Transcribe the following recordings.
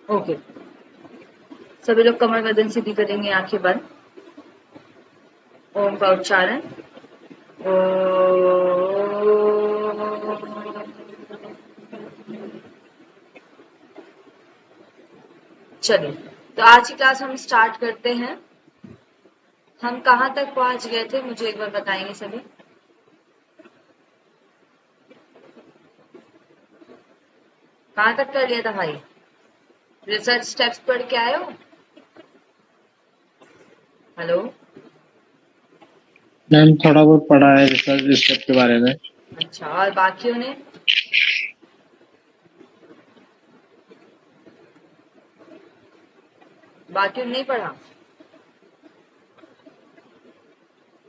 Okay, सभी लोग कमर गर्दन सीधी करेंगे, आंखें बंद। ओम का उच्चारण। चलिए, तो आज की क्लास हम स्टार्ट करते हैं। हम कहाँ तक पहुंच गए थे, मुझे एक बार बताएंगे सभी। कहाँ तक कर लिया था भाई? रिसर्च स्टेप्स पढ़ के आए हो? हेलो। मैम थोड़ा बहुत पढ़ा है रिसर्च स्टेप के बारे में। अच्छा, और बाकियों ने? बाकियों ने नहीं पढ़ा?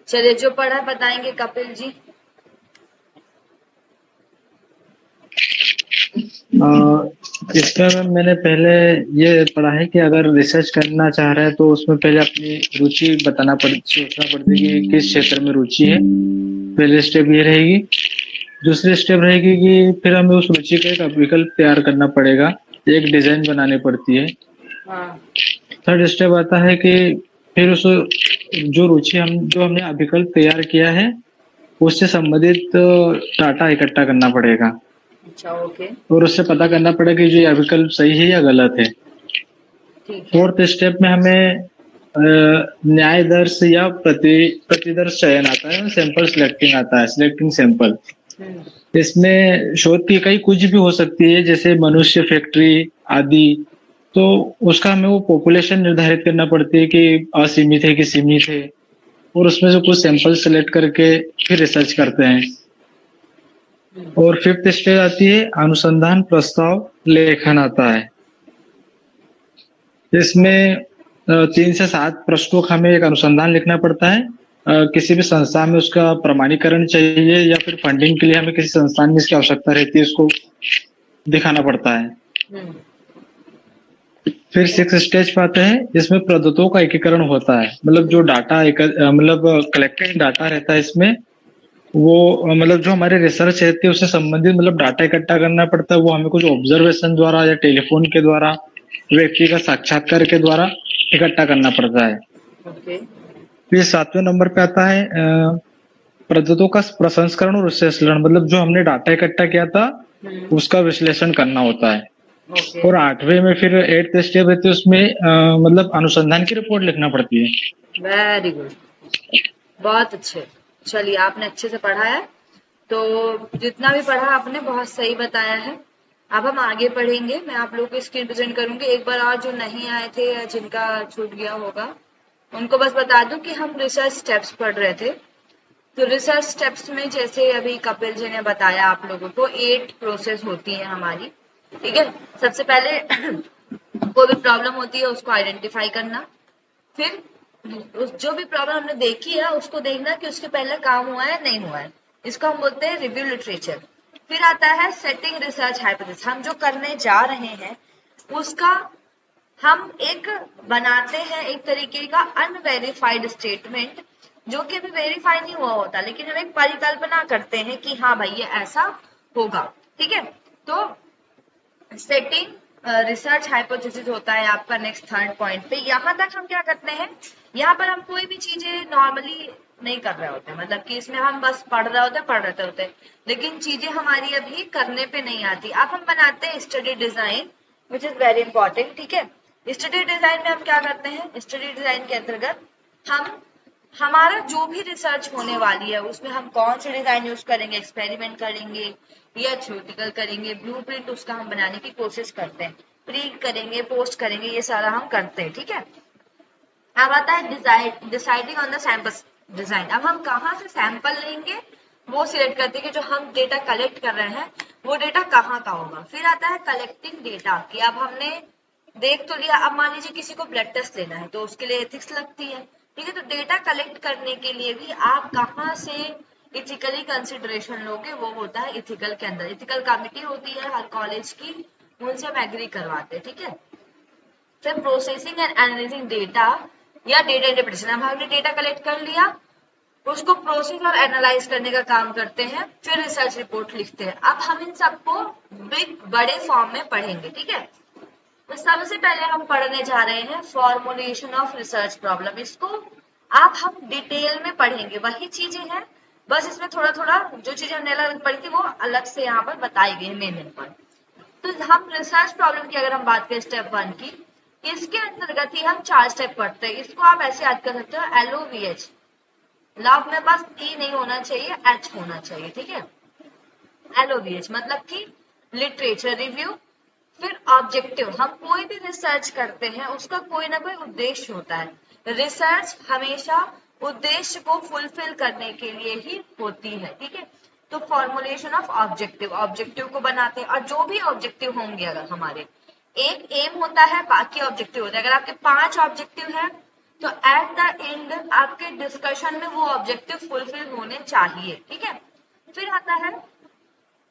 चलिए, जो पढ़ा बताएंगे कपिल जी। इसमें मैम मैंने पहले ये पढ़ा है कि अगर रिसर्च करना चाह रहे हैं तो उसमें पहले अपनी रुचि सोचना पड़ती है कि किस क्षेत्र में रुचि है। पहले स्टेप ये रहेगी। दूसरी स्टेप रहेगी कि फिर हमें उस रुचि का एक विकल्प तैयार करना पड़ेगा, एक डिजाइन बनानी पड़ती है। हाँ। थर्ड स्टेप आता है कि फिर उस जो रुचि जो हमने विकल्प तैयार किया है उससे संबंधित डाटा इकट्ठा करना पड़ेगा अच्छा, ओके। और उससे पता करना पड़ेगा कि जो ये विकल्प सही है या गलत है। ठीक है। फोर्थ स्टेप में हमें न्याय दर्श या प्रतिदर्श चयन आता है, सैंपल सिलेक्टिंग आता है, सिलेक्टिंग सैंपल। हम्म। इसमें शोध की इकाई कुछ भी हो सकती है, जैसे मनुष्य, फैक्ट्री आदि। तो उसका हमें वो पॉपुलेशन निर्धारित करना पड़ती है कि असीमित है कि सीमित है, और उसमें से कुछ सैंपल सेलेक्ट करके फिर रिसर्च करते हैं। और फिफ्थ स्टेज आती है अनुसंधान प्रस्ताव लेखन आता है। इसमें 3 से 7 प्रश्नों का हमें एक अनुसंधान लिखना पड़ता है। किसी भी संस्थान में उसका प्रमाणीकरण चाहिए या फिर फंडिंग के लिए हमें किसी संस्थान में इसकी आवश्यकता रहती है, उसको दिखाना पड़ता है। हम्म। फिर 6 स्टेज पे आते हैं, इसमें पद्धतों का एकीकरण होता है। मतलब जो डाटा मतलब कलेक्टेड डाटा रहता है इसमें, वो मतलब जो हमारे रिसर्च रहती है उससे संबंधित मतलब डाटा इकट्ठा करना पड़ता है। वो हमें कुछ ऑब्जर्वेशन द्वारा या टेलीफोन के द्वारा, व्यक्ति का साक्षात्कार के द्वारा इकट्ठा करना पड़ता है। ओके। फिर 7वें नंबर पे आता है पद्धतों का प्रसंस्करण और विश्लेषण। मतलब जो हमने डाटा इकट्ठा किया था हम्म। उसका विश्लेषण करना होता है। ओके। और 8वें में फिर 8th स्टेप रहती है, उसमें मतलब अनुसंधान की रिपोर्ट लिखना पड़ती है। वेरी गुड, बहुत अच्छे। चलिए, आपने अच्छे से पढ़ा है। तो जितना भी पढ़ा आपने बहुत सही बताया है। अब हम आगे पढ़ेंगे। मैं आप लोगों को स्क्रीन प्रेजेंट करूंगी एक बार, और जो नहीं आए थे या जिनका छूट गया होगा उनको बस बता दूं कि हम रिसर्च स्टेप्स पढ़ रहे थे। तो रिसर्च स्टेप्स में जैसे अभी कपिल जी ने बताया आप लोगों को 8 प्रोसेस होती है हमारी। ठीक है। सबसे पहले कोई भी प्रॉब्लम होती है उसको आइडेंटिफाई करना। फिर जो भी प्रॉब्लम हमने देखी है उसको देखना कि उसके पहले काम हुआ है नहीं हुआ है। इसको हम बोलते हैं रिव्यू लिटरेचर। फिर आता है सेटिंग रिसर्च हाइपोथेसिस। हम जो करने जा रहे हैं उसका हम एक बनाते हैं एक तरीके का अनवेरिफाइड स्टेटमेंट, जो कि अभी वेरीफाई नहीं हुआ होता, लेकिन हम एक परिकल्पना करते हैं कि हाँ भाई ये ऐसा होगा। ठीक है। तो सेटिंग रिसर्च हाइपोथेसिस होता है आपका नेक्स्ट थर्ड पॉइंट पे। यहाँ तक हम क्या करते हैं, यहाँ पर हम कोई भी चीजें नॉर्मली नहीं कर रहे होते, मतलब कि इसमें हम बस पढ़ रहे होते, लेकिन चीजें हमारी अभी करने पे नहीं आती। अब हम बनाते हैं study design, which is very important. ठीक है। स्टडी डिजाइन में हम क्या करते हैं, स्टडी डिजाइन के अंतर्गत हम हमारा जो भी रिसर्च होने वाली है उसमें हम कौन से डिजाइन यूज करेंगे, एक्सपेरिमेंट करेंगे या थ्योरेटिकल करेंगे, ब्लूप्रिंट उसका हम बनाने की कोशिश करते हैं, प्रिंट करेंगे, पोस्ट करेंगे, ये सारा हम करते हैं। ठीक है। अब आता है deciding on the sample design. अब हम कहाँ से सैंपल लेंगे वो सिलेक्ट करते हैं कि जो हम डेटा कलेक्ट कर रहे हैं वो डेटा कहाँ का होगा। फिर आता है कलेक्टिंग डेटा, कि अब हमने देख तो लिया, अब मान लीजिए किसी को ब्लड टेस्ट लेना है तो उसके लिए एथिक्स लगती है। ठीक है। तो डेटा कलेक्ट करने के लिए भी आप कहाँ से इथिकली कंसिडरेशन लोगे, वो होता है इथिकल के अंदर। इथिकल कमिटी होती है हर कॉलेज की, उनसे हम एग्री करवाते हैं। ठीक है। फिर प्रोसेसिंग एंड एनालाइजिंग डेटा या डेटा इंटरप्रिटेशन। अब हमने डेटा कलेक्ट कर लिया, उसको प्रोसेस और एनालाइज करने का काम करते हैं, फिर रिसर्च रिपोर्ट लिखते हैं। अब हम इन सबको बिग बड़े फॉर्म में पढ़ेंगे। ठीक है। तो सबसे पहले हम पढ़ने जा रहे हैं फॉर्मुलेशन ऑफ रिसर्च प्रॉब्लम। इसको आप हम डिटेल में पढ़ेंगे, वही चीजें हैं, बस इसमें थोड़ा थोड़ा जो चीजें हमने अलग पढ़ी थी वो अलग से यहाँ पर बताई गई है मेन पॉइंट। तो हम रिसर्च प्रॉब्लम की अगर हम बात करें स्टेप 1 की, इसके अंतर्गत ही हम 4 स्टेप पढ़ते हैं। इसको आप ऐसे याद कर सकते हो, LOVH, लव में बस E नहीं होना चाहिए, H होना चाहिए, ठीक है। LOVH मतलब कि लिटरेचर रिव्यू, फिर ऑब्जेक्टिव। हम कोई भी रिसर्च करते हैं उसका कोई ना कोई उद्देश्य होता है। रिसर्च हमेशा उद्देश्य को फुलफिल करने के लिए ही होती है, ठीक है। तो फॉर्मुलेशन ऑफ ऑब्जेक्टिव, ऑब्जेक्टिव को बनाते हैं, और जो भी ऑब्जेक्टिव होंगे अगर हमारे, एक एम होता है, बाकी ऑब्जेक्टिव होता है। अगर आपके 5 ऑब्जेक्टिव है तो एट द एंड आपके डिस्कशन में वो ऑब्जेक्टिव फुलफिल होने चाहिए, ठीक है। फिर आता है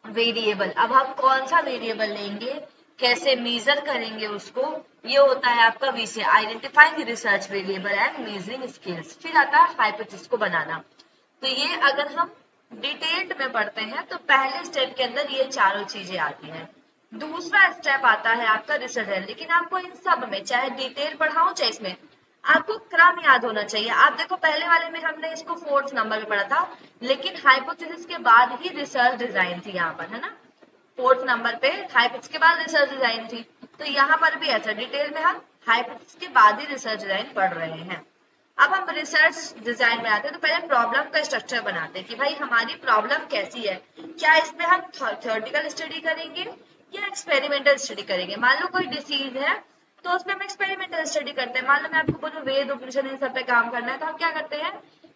वेरिएबल। अब हम कौन सा वेरिएबल लेंगे, कैसे मेजर करेंगे उसको, ये होता है आपका विषय, identifying research variable and measuring skills. फिर आता है हाइपोथेसिस को बनाना। तो ये अगर हम डिटेल्ड में पढ़ते हैं तो पहले स्टेप के अंदर ये चारों चीजें आती हैं। दूसरा स्टेप आता है आपका रिसर्च, लेकिन आपको इन सब में चाहे डिटेल पढ़ाओ चाहे इसमें, आपको क्रम याद होना चाहिए। आप देखो पहले वाले में हमने इसको 4th नंबर पे पढ़ा था, लेकिन हाइपोथेसिस के बाद ही रिसर्च डिजाइन थी यहाँ पर, है ना। 4th नंबर पे हाइपोथेसिस के बाद रिसर्च डिजाइन थी, तो यहाँ पर भी ऐसा डिटेल में हम हाइपोथेसिस के बाद ही रिसर्च डिजाइन पढ़ रहे हैं। अब हम रिसर्च डिजाइन में आते हैं, तो पहले प्रॉब्लम का स्ट्रक्चर बनाते हैं कि भाई हमारी प्रॉब्लम कैसी है, क्या इसमें हम थ्योरेटिकल स्टडी करेंगे या एक्सपेरिमेंटल स्टडी करेंगे। मान लो कोई डिसीज है तो उसमें हम एक्सपेरिमेंटल स्टडी करते हैं। मान लो मैं आपको बोलूं वेद उपनिषद इन सब पे काम करना है, तो हम क्या करते हैं,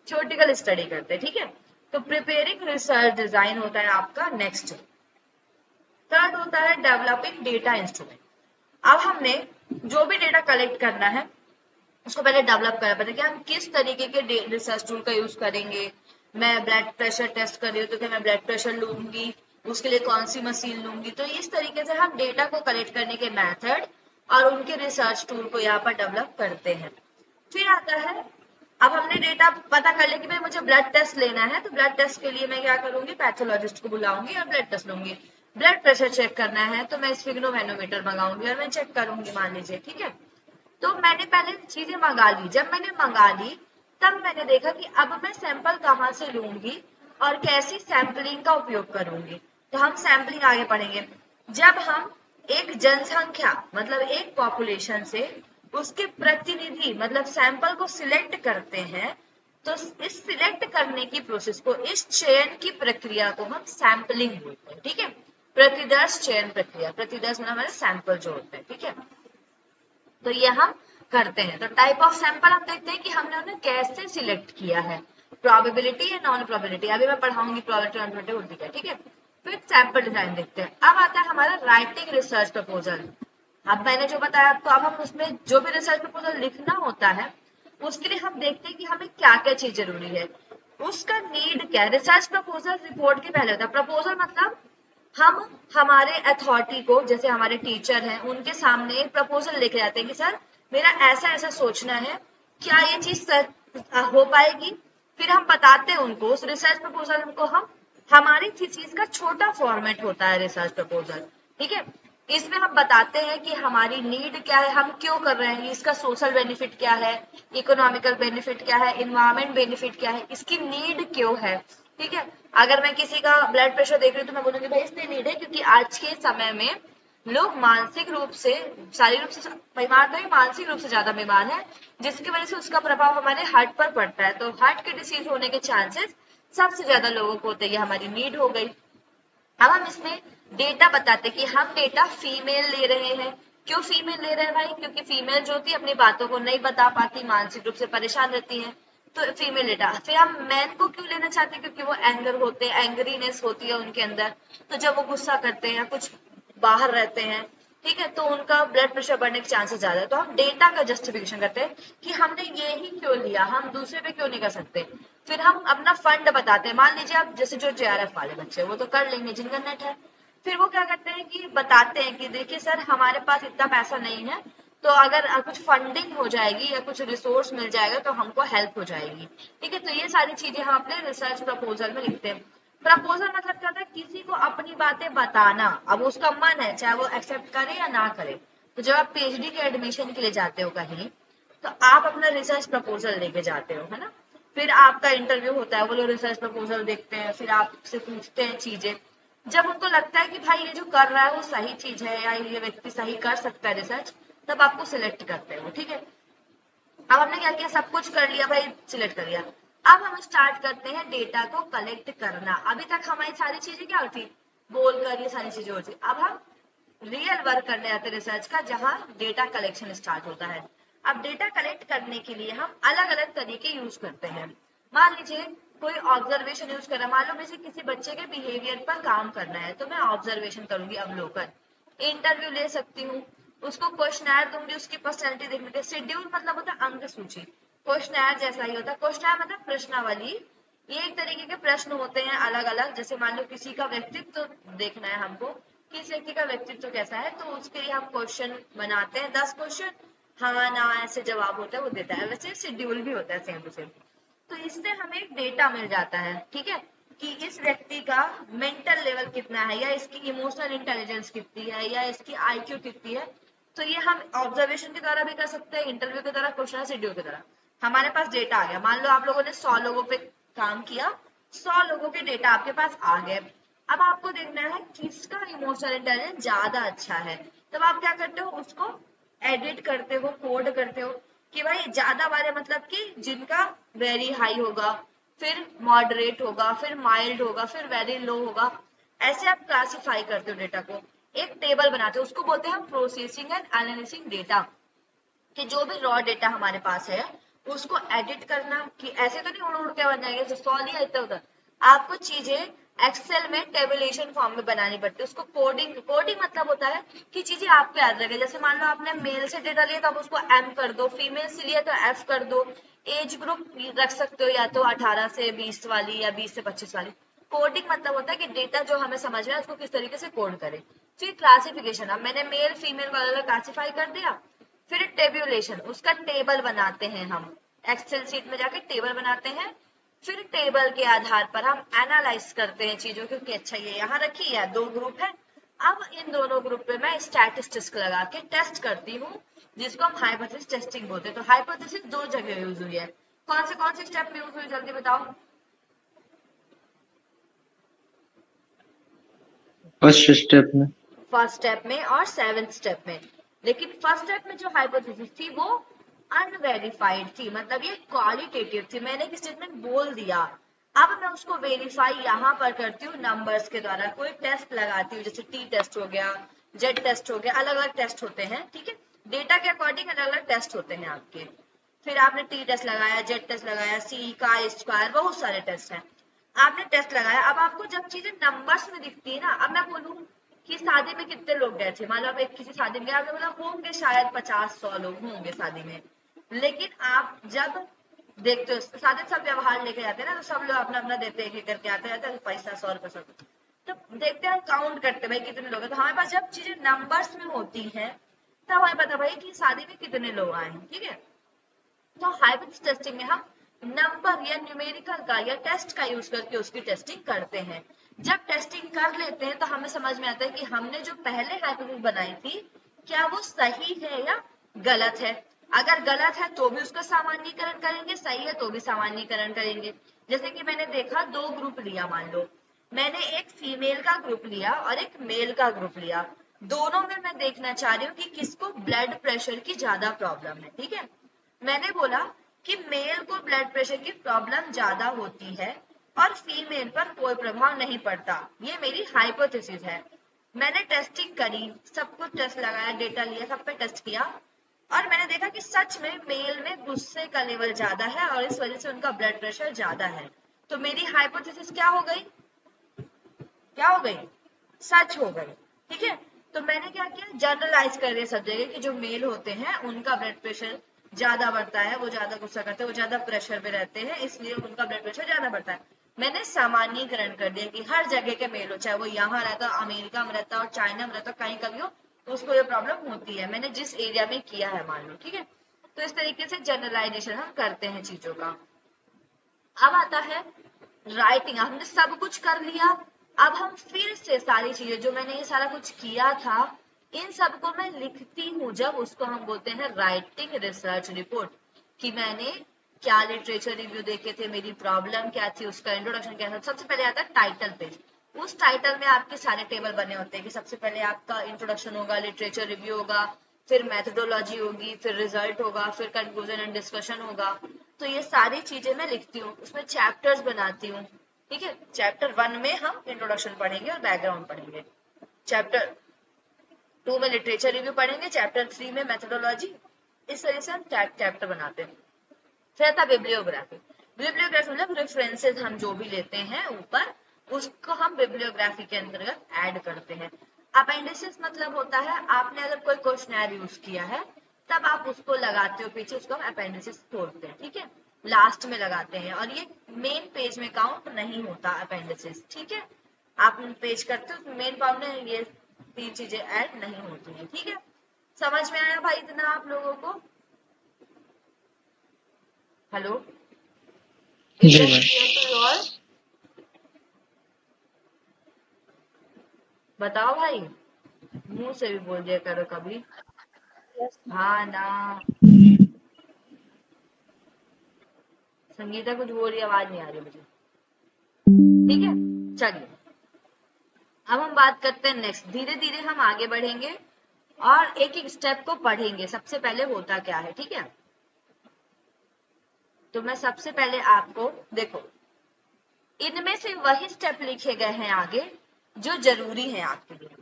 थ्योरेटिकल स्टडी करते हैं, ठीक है। तो प्रिपेयरिंग रिसर्च डिजाइन होता है आपका नेक्स्ट। थर्ड होता है डेवलपिंग डेटा इंस्ट्रूमेंट। अब हमने जो भी डेटा कलेक्ट करना है उसको पहले डेवलप करना पड़ता है कि हम किस तरीके के रिसर्च टूल का यूज करेंगे। मैं ब्लड प्रेशर टेस्ट कर रही हूँ तो क्या मैं ब्लड प्रेशर लूंगी, उसके लिए कौन सी मशीन लूंगी। तो इस तरीके से हम डेटा को कलेक्ट करने के मेथड और उनके रिसर्च टूल को यहाँ पर डेवलप करते हैं। फिर आता है, अब हमने डेटा पता कर लिया कि भाई मुझे ब्लड टेस्ट लेना है, तो ब्लड टेस्ट के लिए मैं क्या करूंगी, पैथोलॉजिस्ट को बुलाऊंगी और ब्लड टेस्ट लूंगी। ब्लड प्रेशर चेक करना है तो मैं स्फिग्नोमेनोमीटर मंगाऊंगी और मैं चेक करूंगी, मान लीजिए, ठीक है। तो मैंने पहले चीजें मंगा ली, जब मैंने मंगा ली तब मैंने देखा कि अब मैं सैंपल कहाँ से लूंगी और कैसी सैंपलिंग का उपयोग करूंगी। तो हम सैंपलिंग आगे पढ़ेंगे। जब हम एक जनसंख्या मतलब एक पॉपुलेशन से उसके प्रतिनिधि मतलब सैंपल को सिलेक्ट करते हैं, तो इस सिलेक्ट करने की प्रोसेस को, इस चयन की प्रक्रिया को हम सैंपलिंग बोलते हैं, ठीक है। प्रतिदर्श चयन प्रक्रिया, प्रतिदर्श मतलब हमारे सैंपल जो होते हैं, ठीक है। तो ये हम करते हैं। तो टाइप ऑफ सैंपल हम देखते हैं कि हमने उन्हें कैसे सिलेक्ट किया है, प्रोबेबिलिटी या नॉन प्रोबेबिलिटी। अभी मैं पढ़ाऊंगी प्रोबेबिलिटी नॉन प्रोबेबिलिटी होती है, ठीक है। फिर सैंपल डिजाइन देखते हैं। अब आता है हमारा राइटिंग रिसर्च प्रपोजल। अब मैंने जो बताया आपको, अब हम उसमें जो भी रिसर्च प्रपोजल लिखना होता है उसके लिए हम देखते हैं कि हमें क्या क्या चीज जरूरी है, उसका नीड क्या है। रिसर्च प्रपोजल रिपोर्ट के पहले होता है। प्रपोजल मतलब हम हमारे अथॉरिटी को, जैसे हमारे टीचर हैं, उनके सामने प्रपोजल लेके जाते हैं कि सर मेरा ऐसा ऐसा सोचना है, क्या ये चीज हो पाएगी। फिर हम बताते हैं उनको उस रिसर्च प्रपोजल को, हम हमारी चीज का छोटा फॉर्मेट होता है रिसर्च प्रपोजल, ठीक है। इसमें हम बताते हैं कि हमारी नीड क्या है, हम क्यों कर रहे हैं, इसका सोशल बेनिफिट क्या है, इकोनॉमिकल बेनिफिट क्या है, इन्वायरमेंट बेनिफिट क्या है, इसकी नीड क्यों है, ठीक है। अगर मैं किसी का ब्लड प्रेशर देख रही हूँ तो मैं बोलूंगी भाई इसलिए नीड है क्योंकि आज के समय में लोग मानसिक रूप से, शारीरिक रूप से बीमार नहीं, मानसिक रूप से ज्यादा बीमार है, जिसकी वजह से उसका प्रभाव हमारे हार्ट पर पड़ता है। तो हार्ट के डिसीज होने के चांसेस सबसे ज्यादा लोगों को होते हैं, ये हमारी नीड हो गई। अब हम इसमें डेटा बताते कि हम डेटा फीमेल ले रहे हैं। क्यों फीमेल ले रहे हैं भाई, क्योंकि फीमेल जो होती है अपनी बातों को नहीं बता पाती, मानसिक रूप से परेशान रहती है, तो फीमेल डेटा। फिर हम मैन को क्यों लेना चाहते हैं, क्योंकि वो एंगर होते हैं, एंग्रीनेस होती है उनके अंदर, तो जब वो गुस्सा करते हैं या कुछ बाहर रहते हैं, ठीक है, तो उनका ब्लड प्रेशर बढ़ने के चांसेस ज्यादा है। तो हम डेटा का जस्टिफिकेशन करते हैं कि हमने ये ही क्यों लिया, हम दूसरे पे क्यों नहीं कर सकते। फिर हम अपना फंड बताते हैं। मान लीजिए आप जैसे जो JRF वाले बच्चे वो तो कर लेंगे जिनका नेट है, फिर वो क्या करते हैं कि बताते हैं कि देखिए सर हमारे पास इतना पैसा नहीं है, तो अगर कुछ फंडिंग हो जाएगी या कुछ रिसोर्स मिल जाएगा तो हमको हेल्प हो जाएगी, ठीक है। तो ये सारी चीजें हम अपने रिसर्च प्रपोजल में लिखते हैं। प्रपोजल मतलब क्या होता है, किसी को अपनी बातें बताना। अब उसका मन है चाहे वो एक्सेप्ट करे या ना करे, तो जब आप पीएचडी के एडमिशन के लिए जाते हो कहीं, तो आप अपना रिसर्च प्रपोजल लेके जाते हो, है ना। फिर आपका इंटरव्यू होता है, वो लोग रिसर्च प्रपोजल देखते हैं, फिर आपसे पूछते हैं चीजें। जब उनको लगता है कि भाई ये जो कर रहा है वो सही चीज है या ये व्यक्ति सही कर सकता है रिसर्च, तब आपको सिलेक्ट करते हैं वो, ठीक है। अब हमने क्या किया, सब कुछ कर लिया भाई, सिलेक्ट कर लिया। अब हम स्टार्ट करते हैं डेटा को कलेक्ट करना। अभी तक हमारी सारी चीजें क्या होती, बोलकर ये सारी चीजें होती। अब हम रियल वर्क करने आते हैं रिसर्च का, जहां डेटा कलेक्शन स्टार्ट होता है। अब डेटा कलेक्ट करने के लिए हम अलग अलग तरीके यूज करते हैं। मान लीजिए कोई ऑब्जर्वेशन यूज कर रहा है, मान लो मुझे किसी बच्चे के बिहेवियर पर काम करना है, तो मैं ऑब्जर्वेशन करूंगी, अवलोकन। इंटरव्यू ले सकती हूँ, उसको क्वेश्चनर दूंगी, उसकी पर्सनैलिटी देखने के। शेड्यूल मतलब होता है अंक सूची, क्वेश्चनर जैसा ही होता है। क्वेश्चनर मतलब प्रश्नावली। ये एक तरीके के प्रश्न होते हैं अलग अलग। जैसे मान लो किसी का व्यक्तित्व देखना है हमको, किस व्यक्ति का व्यक्तित्व कैसा है, तो उसके लिए हम क्वेश्चन बनाते हैं, 10 क्वेश्चन, हाँ ना ऐसे जवाब होता है, वो देता है। वैसे शेड्यूल भी होता है सेम टू सेम। तो इससे हमें एक डेटा मिल जाता है, ठीक है, कि इस व्यक्ति का मेंटल लेवल कितना है, या इसकी इमोशनल इंटेलिजेंस कितनी है, या इसकी आईक्यू कितनी है। तो ये हम ऑब्जर्वेशन के द्वारा भी कर सकते हैं, इंटरव्यू के द्वारा, क्वेश्चन शेड्यूल के द्वारा। हमारे पास डेटा आ गया। मान लो आप लोगों ने 100 लोगों पे काम किया, 100 लोगों के डेटा आपके पास आ गए। अब आपको देखना है किसका इमोशनल इंटेलिजेंस ज्यादा अच्छा है। तब आप क्या करते हो, उसको एडिट करते हो, कोड करते हो, कि भाई ज्यादा वाले मतलब कि जिनका वेरी हाई होगा, फिर मॉडरेट होगा, फिर माइल्ड होगा, फिर वेरी लो होगा। ऐसे आप क्लासिफाई करते हो डेटा को, एक टेबल बनाते हो। उसको बोलते हैं हम प्रोसेसिंग एंड एनालिसिंग डेटा। कि जो भी रॉ डेटा हमारे पास है उसको एडिट करना, कि ऐसे तो नहीं उड़ उड़ के बन जाएंगे, जो सॉल्व ही इतना उधर। आपको चीजें एक्सेल में टेबुलेशन फॉर्म में बनानी पड़ती है। उसको कोडिंग, कोडिंग मतलब होता है कि चीजें आपको याद रखे। जैसे मान लो आपने मेल से डेटा लिया तो आप उसको एम कर दो, फीमेल से लिया तो एफ कर दो। एज ग्रुप रख सकते हो, या तो 18 से 20 वाली या 20 से 25 वाली। कोडिंग मतलब होता है कि डेटा जो हमें समझ में है उसको किस तरीके से कोड करें। फिर क्लासिफिकेशन, अब मैंने मेल फीमेल वाला क्लासिफाई कर दिया। फिर टेब्यूलेशन, उसका टेबल बनाते हैं हम, एक्सेल शीट में जाके टेबल बनाते हैं। फिर टेबल के आधार पर हम एनालाइज करते हैं चीजों को, कि अच्छा ये यहाँ रखी है, 2 ग्रुप है। अब इन दोनों ग्रुप पे मैं स्टैटिस्टिक्स लगा के टेस्ट करती हूँ, जिसको हम हाइपोथेसिस टेस्टिंग बोलते हैं। तो हाइपोथेसिस 2 जगह यूज हुई है। कौन से स्टेप में यूज हुई, जल्दी बताओ। फर्स्ट स्टेप में। फर्स्ट स्टेप में और 7th स्टेप में। लेकिन फर्स्ट स्टेप में जो हाइपोथेसिस थी वो अनवेरिफाइड थी, मतलब ये क्वालिटेटिव थी। मैंने एक स्टेटमेंट बोल दिया, अब मैं उसको वेरीफाई यहाँ पर करती हूँ नंबर्स के द्वारा। कोई टेस्ट लगाती हूँ, जैसे टी टेस्ट हो गया, जेड टेस्ट हो गया, अलग अलग टेस्ट होते हैं, ठीक है। डेटा के अकॉर्डिंग अलग अलग टेस्ट होते हैं आपके। फिर आपने टी टेस्ट लगाया, जेड टेस्ट लगाया, सी का स्क्वायर, बहुत सारे टेस्ट हैं। आपने टेस्ट लगाया। अब आपको जब चीजें नंबर्स में दिखती है ना, अब मैं बोलूं कि शादी में कितने लोग गए थे, मान लो आप एक किसी शादी में गए, आपने बोला होंगे शायद 50-100 लोग होंगे शादी में। लेकिन आप जब देखते हो शादी में सब व्यवहार लेके जाते हैं ना, तो सब लोग अपना अपना देते हैं, एक एक करके आते रहते हैं, पैसा 100 रुपये 100। तो देखते हैं, काउंट करते भाई कितने लोग हैं। तो हमारे पास जब चीजें नंबर्स में होती है तब हमें पता भाई कि शादी में कितने लोग आए हैं, ठीक है। तो हाइपोथेसिस टेस्टिंग में हम नंबर या न्यूमेरिकल का या टेस्ट का यूज करके उसकी टेस्टिंग करते हैं। जब टेस्टिंग कर लेते हैं तो हमें समझ में आता है कि हमने जो पहले हाइपोथेसिस बनाई थी क्या वो सही है या गलत है। अगर गलत है तो भी उसका सामान्यीकरण करेंगे, सही है तो भी सामान्यीकरण करेंगे। जैसे कि मैंने देखा 2 ग्रुप लिया, मान लो मैंने एक फीमेल का ग्रुप लिया और एक मेल का ग्रुप लिया। दोनों में मैं देखना चाह रही हूँ कि किसको ब्लड प्रेशर की ज्यादा प्रॉब्लम है, ठीक है। मैंने बोला कि मेल को ब्लड प्रेशर की प्रॉब्लम ज्यादा होती है और फीमेल पर कोई प्रभाव नहीं पड़ता। ये मेरी हाइपोथेसिस है। मैंने टेस्टिंग करी, सब कुछ टेस्ट लगाया, डेटा लिया, सब पे टेस्ट किया, और मैंने देखा कि सच में मेल में गुस्से का लेवल ज्यादा है और इस वजह से उनका ब्लड प्रेशर ज्यादा है। तो मेरी हाइपोथेसिस क्या हो गई, क्या हो गई, सच हो गई, ठीक है। तो मैंने क्या किया, जनरलाइज कर दिया सब जगह कि जो मेल होते हैं उनका ब्लड प्रेशर ज्यादा बढ़ता है, वो ज्यादा गुस्सा करते हैं, वो ज्यादा प्रेशर में रहते हैं, इसलिए उनका ब्लड प्रेशर ज्यादा बढ़ता है। मैंने सामान्यीकरण कर दिया कि हर जगह के मेल हो, चाहे वो यहाँ रहता हो, अमेरिका में रहता हो, चाइना में रहता हो, कहीं कभी हो, तो उसको ये प्रॉब्लम होती है। मैंने जिस एरिया में किया है मान लो, ठीक है। तो इस तरीके से जनरलाइजेशन हम करते हैं चीजों का। अब आता है राइटिंग, हमने सब कुछ कर लिया। अब हम फिर से सारी चीजें जो मैंने ये सारा कुछ किया था इन सबको मैं लिखती हूँ जब, उसको हम बोलते हैं राइटिंग रिसर्च रिपोर्ट, कि मैंने क्या लिटरेचर रिव्यू देखे थे, मेरी प्रॉब्लम क्या थी, उसका इंट्रोडक्शन क्या था। सबसे पहले आता है टाइटल पेज। उस टाइटल में आपके सारे टेबल बने होते हैं कि सबसे पहले आपका इंट्रोडक्शन होगा, लिटरेचर रिव्यू होगा, फिर मेथोडोलॉजी होगी, फिर रिजल्ट होगा, फिर कंक्लूजन एंड डिस्कशन होगा। तो ये सारी चीजें मैं लिखती हूँ, उसमें चैप्टर्स बनाती हूँ। ठीक है, चैप्टर 1 में हम इंट्रोडक्शन पढ़ेंगे और बैकग्राउंड पढ़ेंगे, चैप्टर 2 में लिटरेचर रिव्यू पढ़ेंगे, चैप्टर 3 में मेथोडोलॉजी। इस तरह से हम चैप्टर बनाते हैं। फिर आता बिब्लियोग्राफी। बिब्लियोग्राफी मतलब रेफरेंसेस हम जो भी लेते हैं ऊपर, उसको हम बिब्लियोग्राफी के अंतर्गत ऐड करते हैं। अपेंडिसेस मतलब होता है आपने अगर कोई क्वेश्चनर यूज किया है तब आप उसको लगाते हो पीछे, उसको हम अपेंडिसेस बोलते हैं। ठीक है, लास्ट में लगाते हैं, और ये मेन पेज में काउंट नहीं होता अपेंडिसेस। ठीक है, आप पेज करते हो मेन पार्ट में ये 3 चीजें ऐड नहीं होती है। ठीक है, समझ में आया भाई इतना आप लोगों को? हेलो, जी इज दैट भाई। Clear to you all? बताओ भाई, मुंह से भी बोल दिया करो कभी। हाँ ना, संगीता कुछ बोल रही, आवाज नहीं आ रही मुझे। ठीक है, चलिए अब हम बात करते हैं नेक्स्ट। धीरे धीरे हम आगे बढ़ेंगे और एक एक स्टेप को पढ़ेंगे, सबसे पहले होता क्या है। ठीक है, तो मैं सबसे पहले आपको देखो, इनमें से वही स्टेप लिखे गए हैं आगे जो जरूरी है आपके लिए।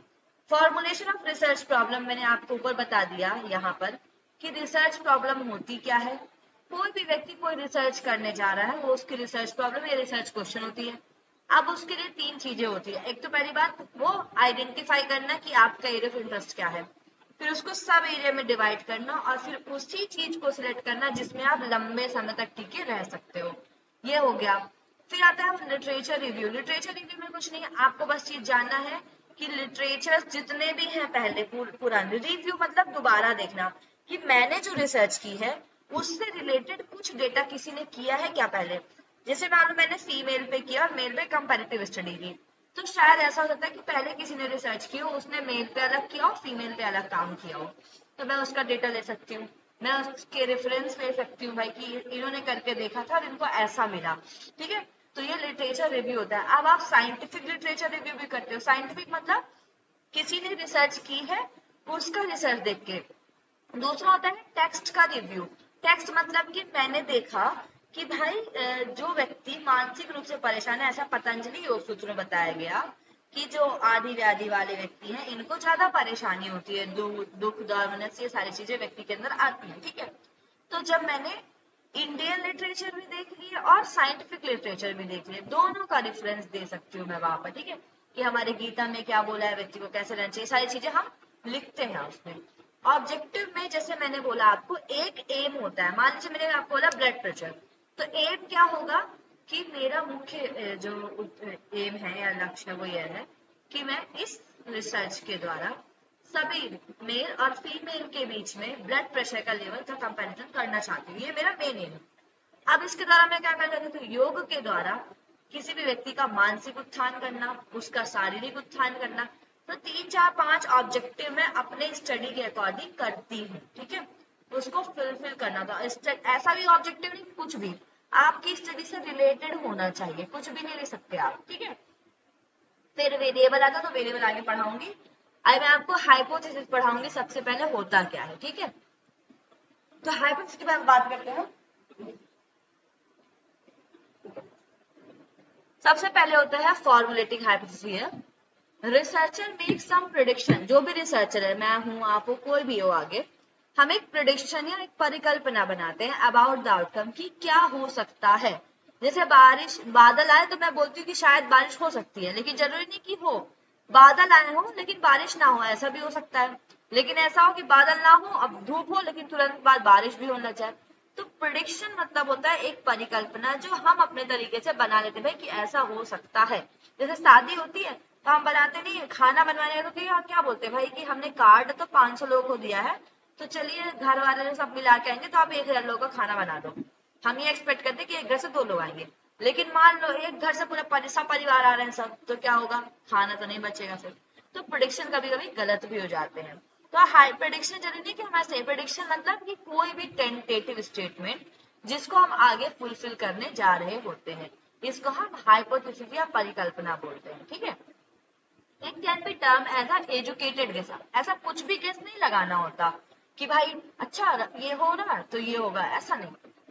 फॉर्मुलेशन ऑफ रिसर्च प्रॉब्लम मैंने आपको ऊपर बता दिया यहाँ पर कि रिसर्च प्रॉब्लम होती क्या है। कोई भी व्यक्ति कोई रिसर्च करने जा रहा है, वो उसकी रिसर्च प्रॉब्लम या रिसर्च क्वेश्चन होती है। अब उसके लिए 3 चीजें होती है। एक तो पहली बात वो आइडेंटिफाई करना कि आपका एरिया ऑफ इंटरेस्ट क्या है, फिर उसको सब एरिया में डिवाइड करना, और फिर उसी चीज को सिलेक्ट करना जिसमें आप लंबे समय तक टिके रह सकते हो। ये हो गया। फिर आता है लिटरेचर रिव्यू। लिटरेचर रिव्यू में कुछ नहीं है, आपको बस चीज जानना है कि लिटरेचर जितने भी हैं पहले पुराने, रिव्यू मतलब दोबारा देखना कि मैंने जो रिसर्च की है उससे रिलेटेड कुछ डेटा किसी ने किया है क्या पहले। जैसे मान लो मैंने फीमेल पे किया और मेल पे कंपैरेटिव स्टडी की, तो शायद ऐसा हो सकता है कि पहले किसी ने रिसर्च की हो, उसने मेल पे अलग किया हो, फीमेल पे अलग काम किया हो, तो मैं उसका डेटा ले सकती हूँ, मैं उसके रेफरेंस ले सकती हूँ भाई कि इन्होंने करके देखा था और इनको ऐसा मिला। ठीक है, तो ये लिटरेचर रिव्यू होता है। अब आप साइंटिफिक लिटरेचर रिव्यू भी करते हो। साइंटिफिक मतलब किसी ने रिसर्च की है उसका रिसर्च देख के। दूसरा होता है टेक्स्ट का रिव्यू। टेक्स्ट मतलब कि मैंने देखा कि भाई जो व्यक्ति मानसिक रूप से परेशान है, ऐसा पतंजलि योग सूत्र में बताया गया कि जो आदि व्याधि वाले व्यक्ति हैं इनको ज्यादा परेशानी होती है, दुख दर्द ये सारी चीजें व्यक्ति के अंदर आती हैं। ठीक है, तो जब मैंने इंडियन लिटरेचर भी देख लिया और साइंटिफिक लिटरेचर भी देख लिया, दोनों का रेफरेंस दे सकती हूँ मैं वहां पर। ठीक है, कि हमारे गीता में क्या बोला है, व्यक्ति को कैसे रहना चाहिए, सारी चीजें हम लिखते हैं उसमें। ऑब्जेक्टिव में जैसे मैंने बोला आपको एक एम होता है, मान लीजिए मैंने आपको बोला ब्लड प्रेशर, तो एम क्या होगा कि मेरा मुख्य जो एम है या लक्ष्य वो यह है कि मैं इस रिसर्च के द्वारा सभी मेल और फीमेल के बीच में ब्लड प्रेशर का लेवल का कंपैरिजन करना चाहती हूँ, ये मेरा मेन एम है। अब इसके द्वारा मैं क्या कर सकती हूँ, योग के द्वारा किसी भी व्यक्ति का मानसिक उत्थान करना, उसका शारीरिक उत्थान करना। तो 3 4 5 ऑब्जेक्टिव मैं अपने स्टडी के अकॉर्डिंग करती हूँ। ठीक है, उसको फुलफिल करना था। ऐसा भी ऑब्जेक्टिव नहीं, कुछ भी आपकी स्टडी से रिलेटेड होना चाहिए, कुछ भी नहीं ले सकते आप। ठीक है, फिर वेरिएबल आता तो वेरिएबल आगे पढ़ाऊंगी। आज मैं आपको हाइपोथेसिस पढ़ाऊंगी, सबसे पहले होता क्या है। ठीक है, तो हाइपोथेसिस के बारे में बात करते हैं। सबसे पहले होता है formulating hypothesis. Researcher make some prediction. जो भी रिसर्चर है, मैं हूं आप हो कोई भी हो, आगे हम एक प्रिडिक्शन या एक परिकल्पना बनाते हैं अबाउट द आउटकम की क्या हो सकता है। जैसे बारिश, बादल आए तो मैं बोलती हूँ कि शायद बारिश हो सकती है, लेकिन जरूरी नहीं कि हो। बादल आए हो लेकिन बारिश ना हो, ऐसा भी हो सकता है। लेकिन ऐसा हो कि बादल ना हो, अब धूप हो, लेकिन तुरंत बाद बारिश भी होना चाहिए। तो प्रिडिक्शन मतलब होता है एक परिकल्पना जो हम अपने तरीके से बना लेते हैं कि ऐसा हो सकता है। जैसे शादी होती है तो हम बनाते नहीं है, खाना बनवाने तो क्या बोलते हैं भाई कि हमने कार्ड तो 500 लोगों को दिया है, तो चलिए घर वाले सब मिला के आएंगे तो आप 1000 लोगों का खाना बना दो। हम ये एक्सपेक्ट करते हैं कि एक घर से 2 लोग आएंगे, लेकिन मान लो एक घर से पूरा सब परिवार आ रहे हैं सब, तो क्या होगा, खाना तो नहीं बचेगा फिर। तो प्रेडिक्शन कभी कभी गलत भी हो जाते हैं। तो हाई प्रेडिक्शन जरूरी नहीं कि हमारा सही, प्रेडिक्शन मतलब कि कोई भी टेंटेटिव स्टेटमेंट जिसको हम आगे फुलफिल करने जा रहे होते हैं, इसको हम हाइपोथेसिस या परिकल्पना बोलते हैं। ठीक है, it can be term as a educated guess. ऐसा कुछ भी गेस नहीं लगाना होता कि भाई अच्छा ये हो रहा तो ये होगा, ऐसा नहीं।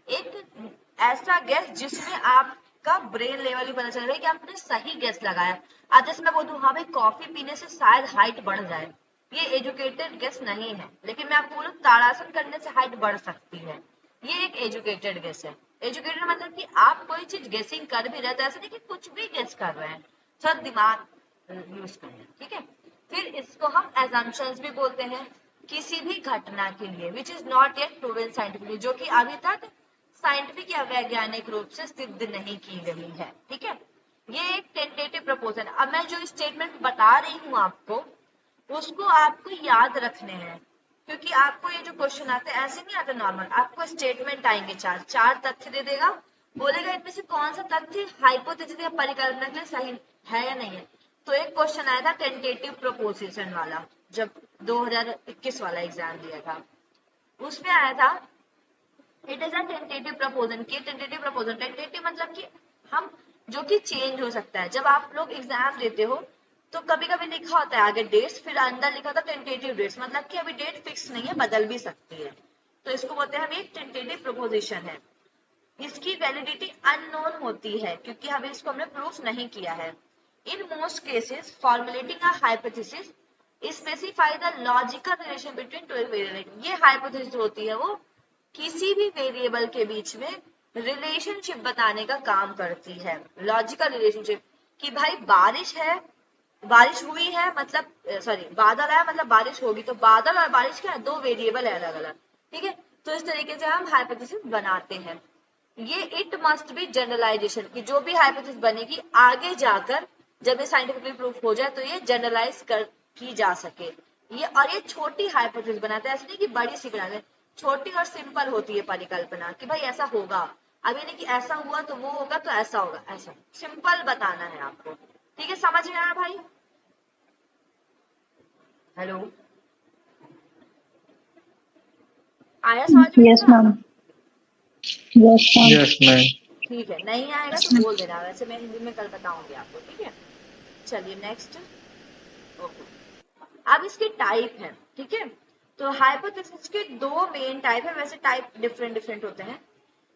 एक ऐसा गेस जिसमें आपका ब्रेन लेवल ही पता चल रहा है कि आपने सही गेस लगाया। आज जैसे मैं बोलूँ हाँ भाई कॉफी पीने से शायद हाइट बढ़ जाए, ये एजुकेटेड गेस नहीं है। लेकिन मैं आपको बोलूँ ताड़ासन करने से हाइट बढ़ सकती है, ये एक एजुकेटेड गेस है। एजुकेटेड मतलब कि आप कोई चीज गेसिंग कर भी रहे तो ऐसा नहीं कि कुछ भी गेस कर रहे हैं, थोड़ा दिमाग यूज करना। ठीक है, फिर इसको हम assumptions भी बोलते हैं किसी भी घटना के लिए which is not yet proven scientifically, जो कि अभी तक साइंटिफिक या वैज्ञानिक रूप से सिद्ध नहीं की गई है। ठीक है, ये एक टेंटेटिव प्रपोजल। अब मैं जो स्टेटमेंट बता रही हूँ आपको उसको आपको याद रखने हैं, क्योंकि आपको ये जो क्वेश्चन आते हैं ऐसे नहीं आते नॉर्मल, आपको स्टेटमेंट आएंगे चार तथ्य दे देगा, बोलेगा इनमें से कौन सा तथ्य हाइपोथेसिस या परिकल्पना के लिए सही है या नहीं है। तो एक क्वेश्चन आया था टेंटेटिव प्रपोजिशन वाला, जब 2021 वाला एग्जाम दिया था, उसमें आया था it is a tentative proposal. के टेंटेटिव प्रपोजल, टेंटेटिव मतलब कि हम जो कि चेंज हो सकता है। जब आप लोग एग्जाम देते हो तो कभी कभी लिखा होता है आगे डेट्स, फिर अंदर लिखा था टेंटेटिव डेट्स, मतलब कि अभी डेट फिक्स नहीं है, बदल भी सकती है। तो इसको बोलते हैं हम एक टेंटेटिव प्रपोजिशन है। इसकी वैलिडिटी अननोन होती है क्योंकि हमें इसको हमने प्रूफ नहीं किया है। In most cases, formulating a hypothesis specify the logical relation between two variables। ये hypothesis होती है वो किसी भी वेरिएबल के बीच में रिलेशनशिप बताने का काम करती है। लॉजिकल रिलेशनशिप कि भाई बारिश है, बारिश हुई है मतलब सॉरी बादल आया मतलब बारिश होगी, तो बादल और बारिश क्या है, दो वेरिएबल है अलग अलग। ठीक है, तो इस तरीके से हम हाइपोथेसिस बनाते हैं। ये इट मस्ट बी जनरलाइजेशन कि जो भी हाइपोथेसिस बनेगी आगे जाकर जब ये साइंटिफिकली प्रूफ हो जाए तो ये जनरलाइज की जा सके। ये छोटी हाइपोथेसिस बनाते हैं, ऐसे नहीं कि बड़ी सी बनाते हैं, छोटी और सिंपल होती है परिकल्पना कि भाई ऐसा होगा, अभी नहीं कि ऐसा हुआ तो वो होगा तो ऐसा होगा, ऐसा सिंपल बताना है आपको। ठीक है, समझ में आया भाई? हेलो, आया समझ में? Yes ma'am, yes ma'am. Yes ma'am. ठीक है, नहीं आएगा तो बोल देना, वैसे मैं हिंदी में कल बताऊंगी आपको। ठीक है, चलिए नेक्स्ट। ओके, अब इसके टाइप है। ठीक है, तो हाइपोथेसिस के दो मेन टाइप है, वैसे टाइप डिफरेंट डिफरेंट होते हैं।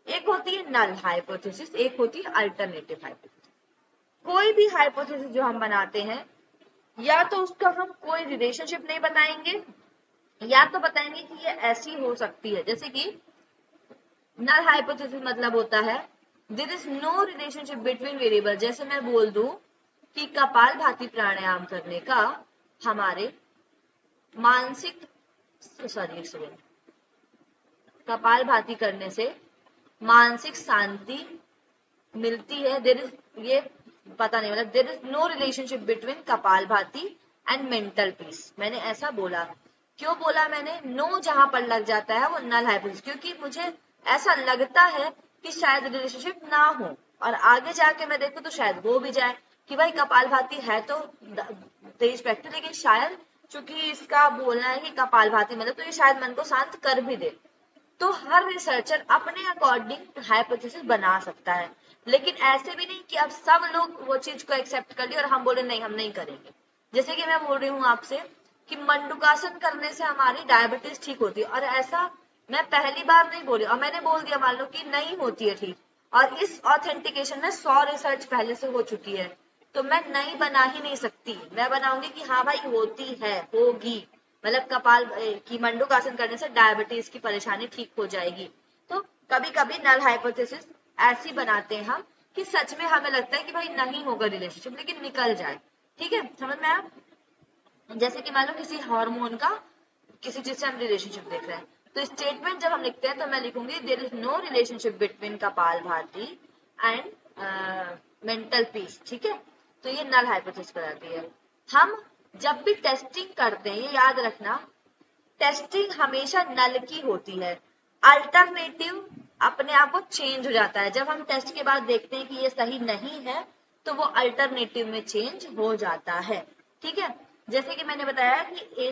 एक होती है नल हाइपोथेसिस, एक होती है अल्टरनेटिव हाइपोथेसिस। कोई भी हाइपोथेसिस जो हम बनाते हैं या तो उसका हम कोई रिलेशनशिप नहीं बताएंगे या तो बताएंगे कि ये ऐसी हो सकती है। जैसे कि नल हाइपोथेसिस मतलब होता है there is no relationship between variable. जैसे मैं बोल दूं कि कपालभाति प्राणायाम करने का हमारे मानसिक सॉरी कपालभाति करने से मानसिक शांति मिलती है, देयर इज ये पता नहीं, मतलब there is no relationship between kapalbhati and mental peace. मैंने ऐसा बोला, क्यों बोला मैंने? नो जहां पर लग जाता है वो नल हाइपोथेसिस, क्योंकि मुझे ऐसा लगता है कि शायद रिलेशनशिप ना हो और आगे जाके मैं देखूं तो शायद हो भी जाए कि भाई कपालभाति है तो तेज फैक्टर, लेकिन शायद चूंकि इसका बोलना है कि कपालभाति मतलब तो ये शायद मन को शांत कर भी दे। तो हर रिसर्चर अपने अकॉर्डिंग हाइपोथेसिस बना सकता है, लेकिन ऐसे भी नहीं कि अब सब लोग वो चीज को एक्सेप्ट कर लिया और हम बोले नहीं हम नहीं करेंगे। जैसे कि मैं बोल रही हूँ आपसे कि मंडूकासन करने से हमारी डायबिटीज ठीक होती है, और ऐसा मैं पहली बार नहीं बोली और मैंने बोल दिया मान लो कि नहीं होती है ठीक, और इस ऑथेंटिकेशन में 100 रिसर्च पहले से हो चुकी है, तो मैं नहीं बना ही नहीं सकती। मैं बनाऊंगी कि हाँ भाई होती है, होगी, मतलब कपाल की मंडूकासन करने से डायबिटीज की परेशानी ठीक हो जाएगी। तो कभी कभी नल हाइपोथेसिस ऐसी बनाते हैं हम कि सच में हमें लगता है कि भाई नहीं होगा रिलेशनशिप लेकिन निकल जाए। ठीक है, समझ में आया? जैसे कि मान लो किसी हार्मोन का किसी चीज से हम रिलेशनशिप देख रहे हैं, तो स्टेटमेंट जब हम लिखते हैं तो मैं लिखूंगी there is no relationship between kapalbhati and mental peace. ठीक है, तो ये नल हाइपोथेसिस कराती है। हम जब भी टेस्टिंग करते हैं ये याद रखना, टेस्टिंग हमेशा नल की होती है, अल्टरनेटिव अपने आप को चेंज हो जाता है। जब हम टेस्ट के बाद देखते हैं कि ये सही नहीं है तो वो अल्टरनेटिव में चेंज हो जाता है। ठीक है, जैसे कि मैंने बताया कि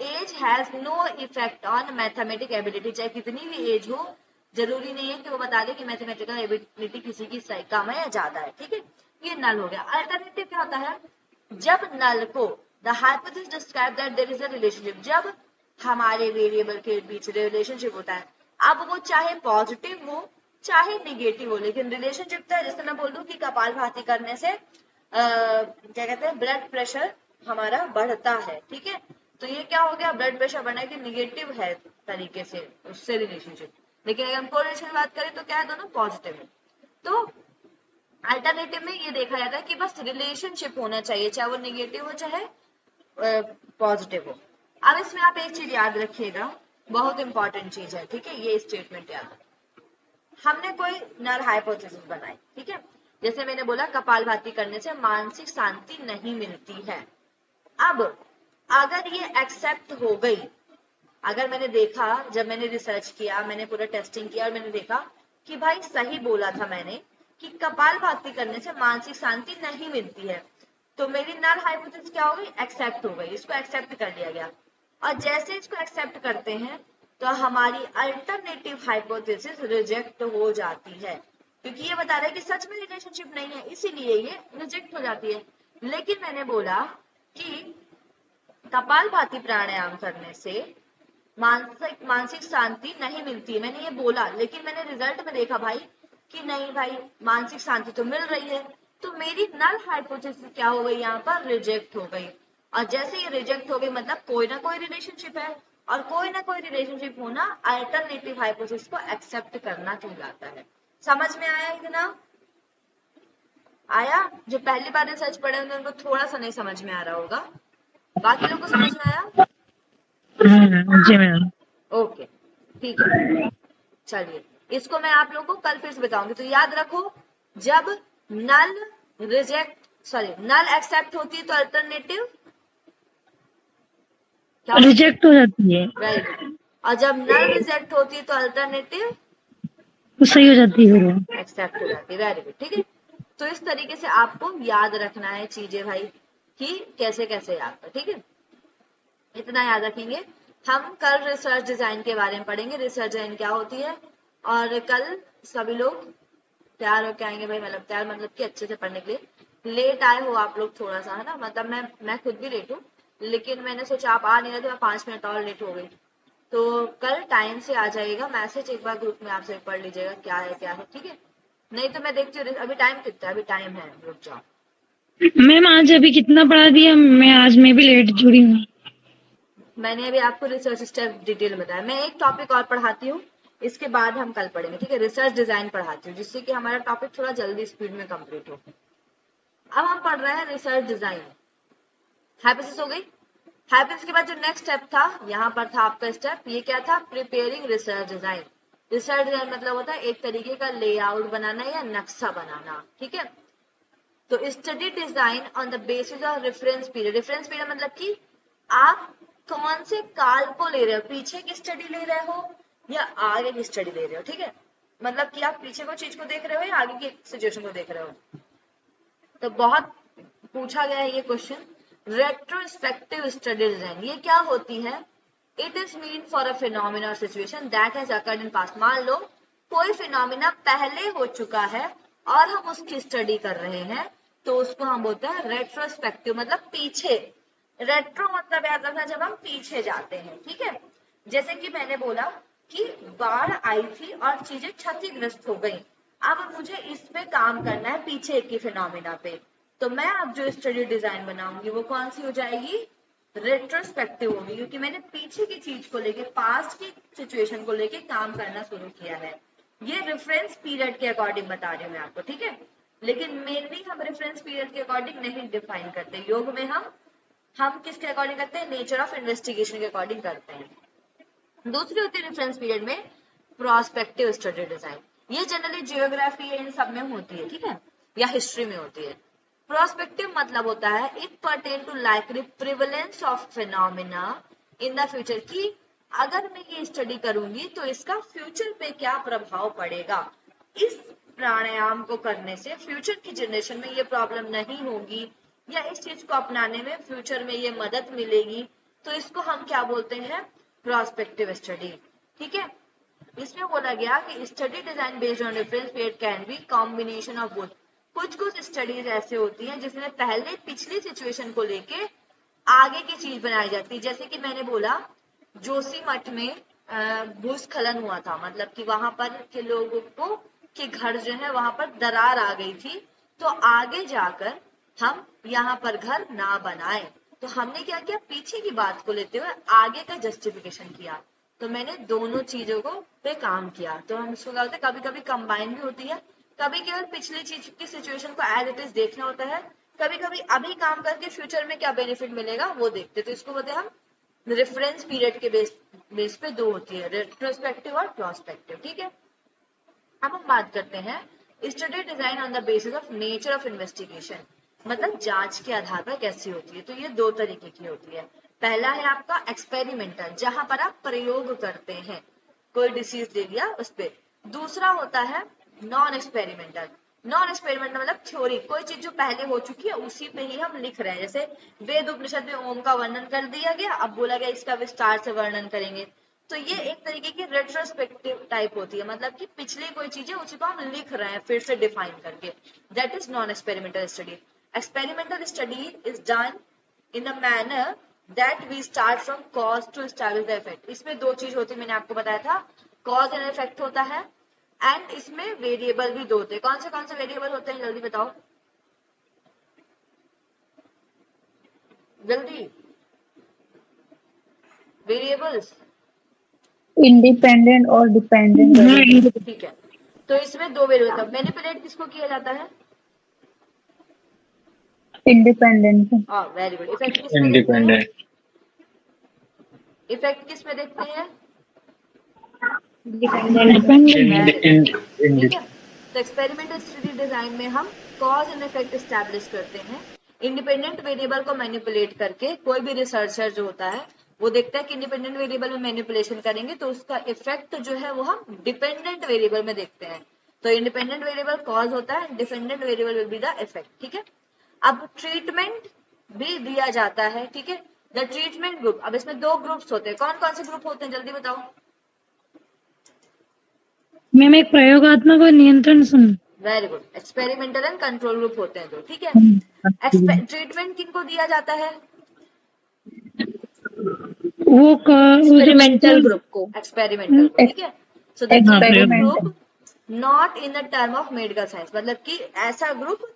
age has no effect on mathematic ability, चाहे कितनी भी एज हो जरूरी नहीं है कि वो बता दे कि मैथमेटिकल एबिलिटी किसी की कम है या ज्यादा है, ठीक है। ये नल हो गया। अल्टरनेटिव क्या होता है, जब नल को the hypothesis describe that there is a relationship, जब हमारे वेरिएबल के बीच रिलेशनशिप होता है, अब वो चाहे पॉजिटिव हो चाहे निगेटिव हो, लेकिन रिलेशनशिप तो है। जैसे मैं बोल दूं कि कपालभाति करने से क्या कहते हैं, ब्लड प्रेशर हमारा बढ़ता है, ठीक है, तो ये क्या हो गया, ब्लड प्रेशर बढ़ना कि निगेटिव है तरीके से उससे रिलेशनशिप। लेकिन अगर हम कोरिलेशन की बात करें तो क्या है, दोनों पॉजिटिव है। तो अल्टरनेटिव में ये देखा जाता है कि बस रिलेशनशिप होना चाहिए, चाहे वो निगेटिव हो चाहे पॉजिटिव हो। अब इसमें आप एक चीज याद रखिएगा, बहुत इंपॉर्टेंट चीज है, ठीक है, ये स्टेटमेंट याद। हमने कोई नल हाइपोथेसिस बनाई, ठीक है, जैसे मैंने बोला कपालभाति करने से मानसिक शांति नहीं मिलती है। अब अगर ये एक्सेप्ट हो गई, अगर मैंने देखा, जब मैंने रिसर्च किया, मैंने पूरा टेस्टिंग किया और मैंने देखा कि भाई सही बोला था मैंने कि कपालभाति करने से मानसिक शांति नहीं मिलती है, तो मेरी नल हाइपोथेसिस क्या हो गई, एक्सेप्ट हो गई, इसको एक्सेप्ट कर लिया गया। और जैसे इसको एक्सेप्ट करते हैं तो हमारी अल्टरनेटिव हाइपोथेसिस रिजेक्ट हो जाती है, क्योंकि ये बता रहा है कि सच में रिलेशनशिप नहीं है, इसीलिए ये रिजेक्ट हो जाती है। लेकिन मैंने बोला कि कपालभाति प्राणायाम करने से मानसिक शांति नहीं मिलती है, मैंने ये बोला, लेकिन मैंने रिजल्ट में देखा भाई कि नहीं भाई, मानसिक शांति तो मिल रही है, तो मेरी नल हाइपोथेसिस क्या हो गई, यहाँ पर रिजेक्ट हो गई। और जैसे ये रिजेक्ट हो गई मतलब कोई ना कोई रिलेशनशिप है, और कोई ना कोई रिलेशनशिप होना अल्टरनेटिव हाइपोथेसिस को एक्सेप्ट करना कहलाता है। समझ में आया कि ना आया? जो पहली बार रिसर्च पढ़े होंगे उनको थोड़ा सा नहीं समझ में आ रहा होगा, बाकी लोग को समझ में आया? जी मैम। ओके ठीक है, चलिए इसको मैं आप लोगों को कल फिर से बताऊंगी। तो याद रखो, जब नल नल एक्सेप्ट होती है तो अल्टरनेटिव क्या रिजेक्ट हो जाती है, वेरी गुड। और जब नल रिजेक्ट होती है तो अल्टरनेटिव वो सही हो जाती है फिर। एक्सेप्ट हो जाती है, वेरी गुड, ठीक है। तो इस तरीके से आपको याद रखना है चीजें भाई, कि कैसे कैसे याद कर, ठीक है, इतना याद रखेंगे। हम कल रिसर्च डिजाइन के बारे में पढ़ेंगे, रिसर्च डिजाइन क्या होती है, और कल सभी लोग तैयार होके आएंगे भाई, मतलब तैयार मतलब कि अच्छे से पढ़ने के लिए। लेट आए हो आप लोग थोड़ा सा, है ना, मतलब मैं खुद भी लेट हूँ, लेकिन मैंने सोचा आप आ नहीं रहे तो मैं 5 मिनट और लेट हो गई। तो कल टाइम से आ जाइएगा, मैसेज एक बार ग्रुप में आपसे पढ़ लीजिएगा क्या है, ठीक है। नहीं तो मैं देखती हूँ अभी टाइम कितना है, अभी टाइम है, रुक जाओ। मैम आज अभी कितना पढ़ा दिया, मैं भी लेट जुड़ी हूँ। मैंने अभी आपको रिसर्च स्टेप डिटेल बताया, मैं एक टॉपिक और पढ़ाती हूँ, इसके बाद हम कल पढ़ेंगे, ठीक है, रिसर्च डिजाइन पढ़ाती हूँ, जिससे कि हमारा टॉपिक थोड़ा जल्दी स्पीड में कंप्लीट हो। अब हम पढ़ रहे हैं रिसर्च डिजाइन। हाइपोथेसिस हो गई। हाइपोथेसिस के बाद जो नेक्स्ट स्टेप था, यहाँ पर था आपका स्टेप, ये क्या था, preparing research design. Research design मतलब होता है एक तरीके का लेआउट बनाना या नक्शा बनाना, ठीक है। तो study design on the basis of reference period. Reference period मतलब कि आप कौन से काल को ले रहे हो, पीछे की स्टडी ले रहे हो या आगे की स्टडी ले रहे हो, ठीक है, मतलब कि आप पीछे को चीज को देख रहे हो या आगे की सिचुएशन को देख रहे हो। तो बहुत पूछा गया है ये क्वेश्चन। रेट्रोस्पेक्टिव स्टडी डिजाइन ये क्या होती है, it is mean for a phenomena और situation that has occurred in past. मान लो कोई फिनोमिना पहले हो चुका है और हम उसकी स्टडी कर रहे हैं, तो उसको हम बोलते हैं रेट्रोस्पेक्टिव, मतलब पीछे। रेट्रो मतलब याद रखना जब हम पीछे जाते हैं, ठीक है। जैसे कि मैंने बोला कि बाढ़ आई थी और चीजें क्षतिग्रस्त हो गई, अब मुझे इस पे काम करना है पीछे की फिनोमिना पे, तो मैं अब जो स्टडी डिजाइन बनाऊंगी वो कौन सी हो जाएगी, रेट्रोस्पेक्टिव होगी, क्योंकि मैंने पीछे की चीज को लेके, पास्ट की सिचुएशन को लेके काम करना शुरू किया है। ये रेफरेंस पीरियड के अकॉर्डिंग बता रही हूँ मैं आपको, ठीक है। लेकिन मेनली हम रेफरेंस पीरियड के अकॉर्डिंग नहीं डिफाइन करते, योग में हम किसके अकॉर्डिंग करते हैं, नेचर ऑफ इन्वेस्टिगेशन के अकॉर्डिंग करते हैं। दूसरी होती है रेफरेंस पीरियड में प्रोस्पेक्टिव स्टडी डिजाइन, ये जनरली जियोग्राफी इन सब में होती है, ठीक है, या हिस्ट्री में होती है। प्रोस्पेक्टिव मतलब होता है it pertain to likely prevalence of phenomena in the future, कि अगर मैं ये स्टडी करूंगी तो इसका फ्यूचर पे क्या प्रभाव पड़ेगा। इस प्राणायाम को करने से फ्यूचर की जनरेशन में ये प्रॉब्लम नहीं होगी, या इस चीज को अपनाने में फ्यूचर में ये मदद मिलेगी, तो इसको हम क्या बोलते हैं, प्रोस्पेक्टिव स्टडी। ठीक है, इसमें बोला गया कि study design based on reference period can be combination of both. कुछ स्टडीज ऐसे होती हैं जिसमें पहले पिछली सिचुएशन को लेके आगे की चीज बनाई जाती है। जैसे कि मैंने बोला जोशीमठ में भूस्खलन हुआ था, मतलब कि वहां पर के लोगों को के घर जो है वहां पर दरार आ गई थी, तो आगे जाकर हम यहाँ पर घर ना बनाए। तो हमने क्या किया, पीछे की बात को लेते हुए आगे का जस्टिफिकेशन किया। तो मैंने दोनों चीजों को पे काम किया। तो हम इसको क्या होता है, कभी कभी कंबाइन भी होती है, कभी केवल पिछली चीज की सिचुएशन को एज इट इज देखना होता है, कभी कभी अभी काम करके फ्यूचर में क्या बेनिफिट मिलेगा वो देखते। तो इसको बोलते हैं हम रेफरेंस पीरियड के बेस पे दो होती है, रेट्रोस्पेक्टिव और प्रोस्पेक्टिव। ठीक है, अब हम बात करते हैं study design on the basis of nature of investigation, मतलब जांच के आधार पर कैसी होती है। तो ये दो तरीके की होती है। पहला है आपका एक्सपेरिमेंटल, जहां पर आप प्रयोग करते हैं, कोई डिसीज ले लिया उस पर। दूसरा होता है नॉन एक्सपेरिमेंटल। नॉन एक्सपेरिमेंटल मतलब थ्योरी, कोई चीज जो पहले हो चुकी है उसी पे ही हम लिख रहे हैं। जैसे वेद उपनिषद में ओम का वर्णन कर दिया गया, अब बोला गया इसका विस्तार से वर्णन करेंगे। तो ये एक तरीके की रेट्रोस्पेक्टिव टाइप होती है, मतलब कि पिछली कोई चीज है उसी को हम लिख रहे हैं फिर से डिफाइन करके। That is non experimental study. Experimental study is done in a manner that we start from cause to establish the effect. इसमें दो चीज होती है, मैंने आपको बताया था, कॉज एंड इफेक्ट होता है, एंड इसमें वेरिएबल भी दो होते हैं। कौन से वेरिएबल होते हैं, जल्दी बताओ जल्दी। वेरिएबल्स इंडिपेंडेंट और डिपेंडेंट वेरिएबल। ठीक है, तो इसमें दो वेरिएबल होता है। मैनिपुलेट किसको किया जाता है, इंडिपेंडेंट। हाँ वेरी गुड। इफेक्ट किस में देखते हैं, इंडिपेंडेंट। इफेक्ट किस में देखते हैं, डिपेंडेंट। ठीक है। तो एक्सपेरिमेंटल स्टडी डिजाइन में हम कॉज एंड इफेक्ट एस्टैब्लिश करते हैं इंडिपेंडेंट वेरिएबल को मैनिपुलेट करके। कोई भी रिसर्चर जो होता है वो देखता है कि इंडिपेंडेंट वेरिएबल में मैनिपुलेशन करेंगे तो उसका इफेक्ट जो है वो हम डिपेंडेंट वेरिएबल में देखते हैं। तो इंडिपेंडेंट वेरिएबल कॉज होता है, dependent variable will be the effect. ठीक है, अब ट्रीटमेंट भी दिया जाता है। ठीक है, द ट्रीटमेंट ग्रुप, अब इसमें दो ग्रुप्स होते हैं। कौन से ग्रुप होते हैं, जल्दी बताओ। मैम एक प्रयोगात्मक और नियंत्रण सुन। Very good, experimental and control group होते हैं दो। ठीक है, ट्रीटमेंट किनको दिया जाता है, वो एक्सपेरिमेंटल ग्रुप को। एक्सपेरिमेंटल को। ठीक है, so the experimental group not in the term of medical science, मतलब कि ऐसा ग्रुप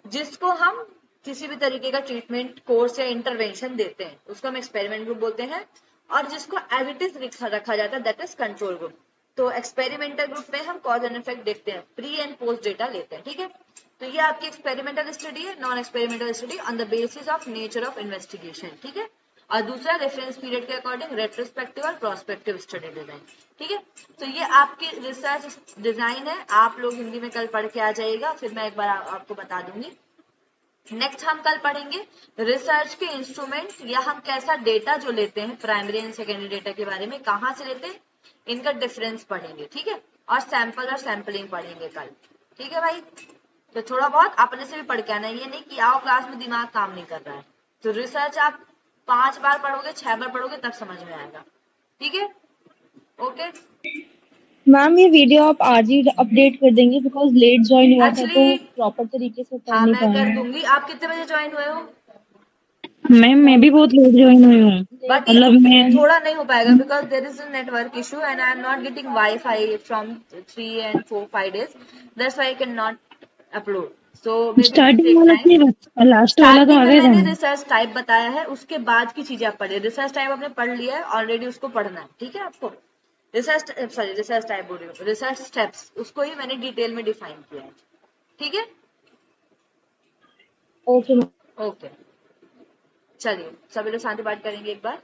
जिसको हम किसी भी तरीके का ट्रीटमेंट कोर्स या इंटरवेंशन देते हैं उसको हम एक्सपेरिमेंट ग्रुप बोलते हैं, और जिसको एज इट इज रखा जाता है दैट इज कंट्रोल ग्रुप। तो एक्सपेरिमेंटल ग्रुप में हम कॉज एंड इफेक्ट देखते हैं, प्री एंड पोस्ट डेटा लेते हैं। ठीक है, तो ये आपकी एक्सपेरिमेंटल स्टडी है। Non experimental study on the basis of nature of investigation. ठीक है, और दूसरा रेफरेंस पीरियड के अकॉर्डिंग रेट्रोस्पेक्टिव और प्रोस्पेक्टिव स्टडी डिजाइन। ठीक है, तो ये आपकी रिसर्च डिजाइन है। आप लोग हिंदी में कल पढ़ के आ जाइएगा, फिर मैं एक बार आपको बता दूंगी। नेक्स्ट हम कल पढ़ेंगे रिसर्च के इंस्ट्रूमेंट, या हम कैसा डेटा जो लेते हैं प्राइमरी एंड सेकेंडरी डेटा के बारे में, कहाँ से लेते हैं, इनका डिफरेंस पढ़ेंगे। ठीक है, और सैंपल और सैंपलिंग पढ़ेंगे कल। ठीक है भाई, तो थोड़ा बहुत अपने से भी पढ़ के आना, ये नहीं कि आओ क्लास में दिमाग काम नहीं कर रहा है। तो रिसर्च आप 5 बार पढ़ोगे, 6 बार पढ़ोगे तब समझ में आएगा। ठीक है, ओके। मैम ये वीडियो आप आज ही अपडेट कर देंगे, बिकॉज लेट ज्वाइन हुआ था तो Actually, प्रॉपर तरीके से पढ़ हाँ नहीं मैं कर पाया। दूंगी। आप कितने बजे ज्वाइन हुए हो, मैम मैं भी बहुत लेट ज्वाइन हुई हूँ, बट मतलब मैं थोड़ा नहीं हो पाएगा because there is a network issue and I am not getting wifi from 3 and 4-5 days, that's why I can not upload. So maybe starting take वाला टाइम। की लास्ट वाला तो स्टार्टिंग आ में गया था। मैंने रिसर्च टाइप बताया है, उसके बाद की चीजें आप पढ़िए। रिसर्च टाइप आपने पढ़ लिया है ऑलरेडी, उसको पढ़ना है। ठीक है, आपको रिसर्च टाइप बोल रही हूँ, रिसर्च स्टेप्स उसको ही मैंने डिटेल में डिफाइन किया है। ठीक है, ओके ओके, चलिए सभी लोग शांति पाठ करेंगे एक बार।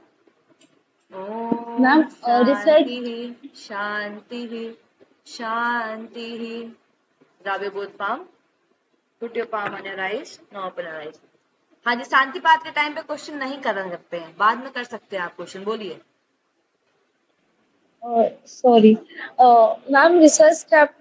मैम। ओम शांति शांति शांति। grab your both palm, put your palm on your eyes, now open your eyes। हाँ जी, शांति पाठ के टाइम पे क्वेश्चन नहीं कर सकते हैं, बाद में कर सकते हैं आप क्वेश्चन, बोलिए। Sorry ma'am, research step